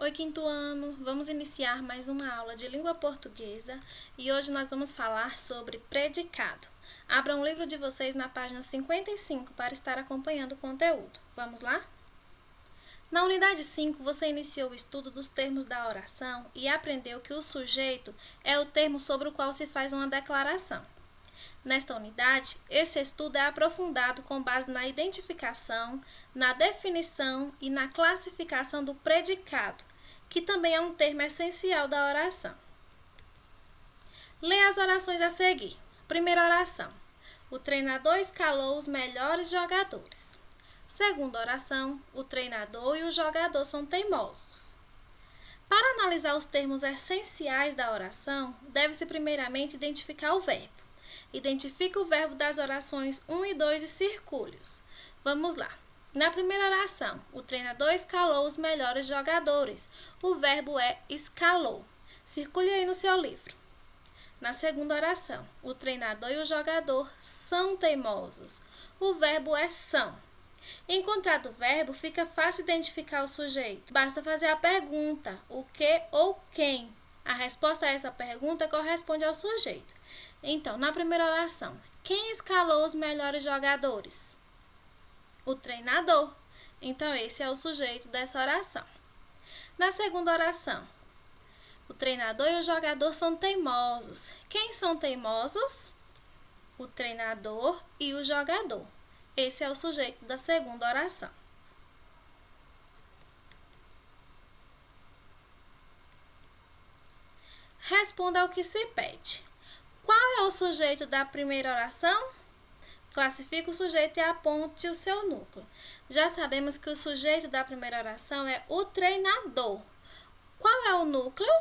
Oi, quinto ano! Vamos iniciar mais uma aula de língua portuguesa e hoje nós vamos falar sobre predicado. Abram o livro de vocês na página 55 para estar acompanhando o conteúdo. Vamos lá? Na unidade 5, você iniciou o estudo dos termos da oração e aprendeu que o sujeito é o termo sobre o qual se faz uma declaração. Nesta unidade, esse estudo é aprofundado com base na identificação, na definição e na classificação do predicado, que também é um termo essencial da oração. Leia as orações a seguir. Primeira oração: o treinador escalou os melhores jogadores. Segunda oração: o treinador e o jogador são teimosos. Para analisar os termos essenciais da oração, deve-se primeiramente identificar o verbo. Identifique o verbo das orações 1 e 2 e circule-os. Vamos lá. Na primeira oração, o treinador escalou os melhores jogadores. O verbo é escalou. Circule aí no seu livro. Na segunda oração, o treinador e o jogador são teimosos. O verbo é são. Encontrado o verbo, fica fácil identificar o sujeito. Basta fazer a pergunta, o que ou quem. A resposta a essa pergunta corresponde ao sujeito. Então, na primeira oração, quem escalou os melhores jogadores? O treinador. Então, esse é o sujeito dessa oração. Na segunda oração, o treinador e o jogador são teimosos. Quem são teimosos? O treinador e o jogador. Esse é o sujeito da segunda oração. Responda ao que se pede. Qual é o sujeito da primeira oração? Classifique o sujeito e aponte o seu núcleo. Já sabemos que o sujeito da primeira oração é o treinador. Qual é o núcleo?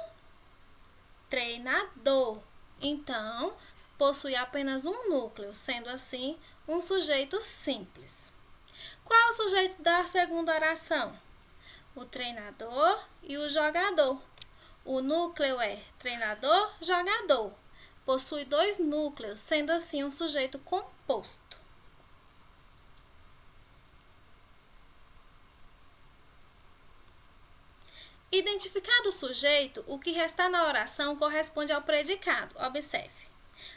Treinador. Então, possui apenas um núcleo, sendo assim, um sujeito simples. Qual é o sujeito da segunda oração? O treinador e o jogador. O núcleo é treinador, jogador. Possui dois núcleos, sendo assim um sujeito composto. Identificado o sujeito, o que restar na oração corresponde ao predicado. Observe.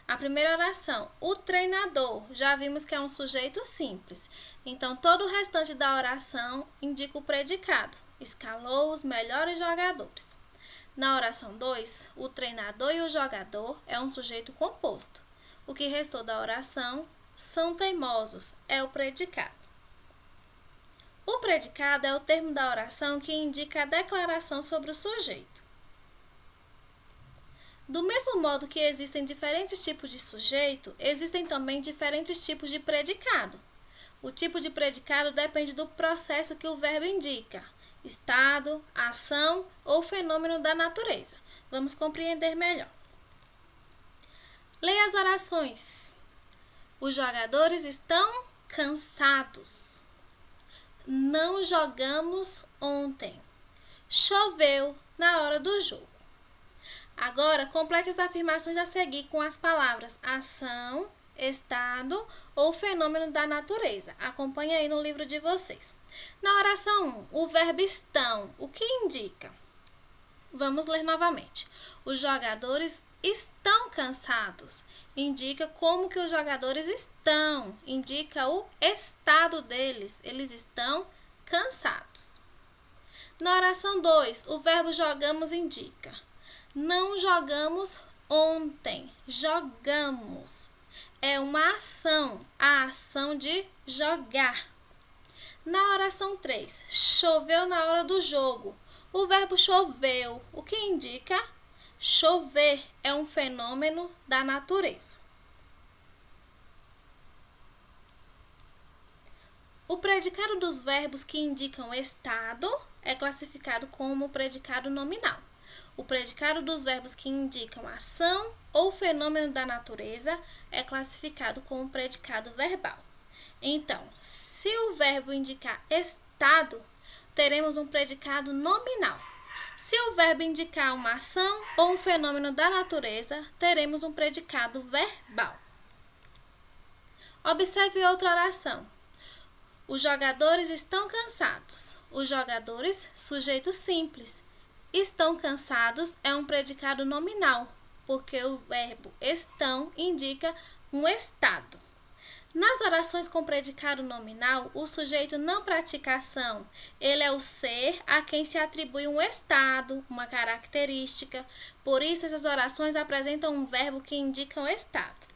A primeira oração, o treinador, já vimos que é um sujeito simples. Então, todo o restante da oração indica o predicado. Escalou os melhores jogadores. Na oração 2, o treinador e o jogador é um sujeito composto. O que restou da oração são teimosos, é o predicado. O predicado é o termo da oração que indica a declaração sobre o sujeito. Do mesmo modo que existem diferentes tipos de sujeito, existem também diferentes tipos de predicado. O tipo de predicado depende do processo que o verbo indica: estado, ação ou fenômeno da natureza. Vamos compreender melhor. Leia as orações. Os jogadores estão cansados. Não jogamos ontem. Choveu na hora do jogo. Agora, complete as afirmações a seguir com as palavras ação, estado ou fenômeno da natureza. Acompanhe aí no livro de vocês. Na oração 1, o verbo estão, o que indica? Vamos ler novamente. Os jogadores estão cansados. Indica como que os jogadores estão. Indica o estado deles. Eles estão cansados. Na oração 2, o verbo jogamos indica: não jogamos ontem, jogamos. É uma ação, a ação de jogar. Na oração 3, choveu na hora do jogo. O verbo choveu, o que indica? Chover é um fenômeno da natureza. O predicado dos verbos que indicam estado é classificado como predicado nominal. O predicado dos verbos que indicam ação ou fenômeno da natureza é classificado como predicado verbal. Então, se o verbo indicar estado, teremos um predicado nominal. Se o verbo indicar uma ação ou um fenômeno da natureza, teremos um predicado verbal. Observe outra oração. Os jogadores estão cansados. Os jogadores, sujeito simples. Estão cansados é um predicado nominal, porque o verbo estão indica um estado. Nas orações com predicado nominal, o sujeito não pratica ação. Ele é o ser a quem se atribui um estado, uma característica. Por isso, essas orações apresentam um verbo que indica um estado.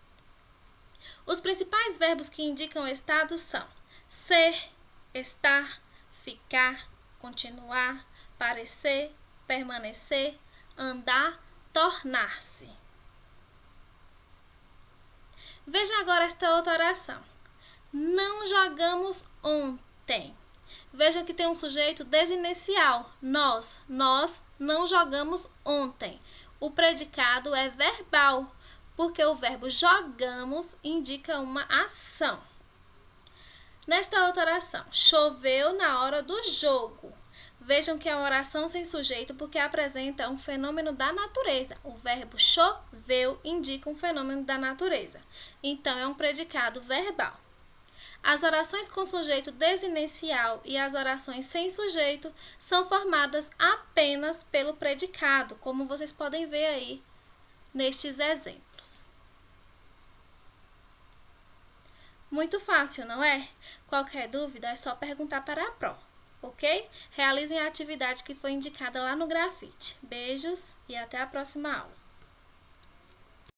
Os principais verbos que indicam estado são ser, estar, ficar, continuar, parecer, permanecer, andar, tornar-se. Veja agora esta outra oração. Não jogamos ontem. Veja que tem um sujeito desinicial. Nós não jogamos ontem. O predicado é verbal, porque o verbo jogamos indica uma ação. Nesta outra oração, choveu na hora do jogo. Vejam que é uma oração sem sujeito porque apresenta um fenômeno da natureza. O verbo choveu indica um fenômeno da natureza. Então, é um predicado verbal. As orações com sujeito desinicial e as orações sem sujeito são formadas apenas pelo predicado, como vocês podem ver aí nestes exemplos. Muito fácil, não é? Qualquer dúvida é só perguntar para a Pro. Ok? Realizem a atividade que foi indicada lá no grafite. Beijos e até a próxima aula.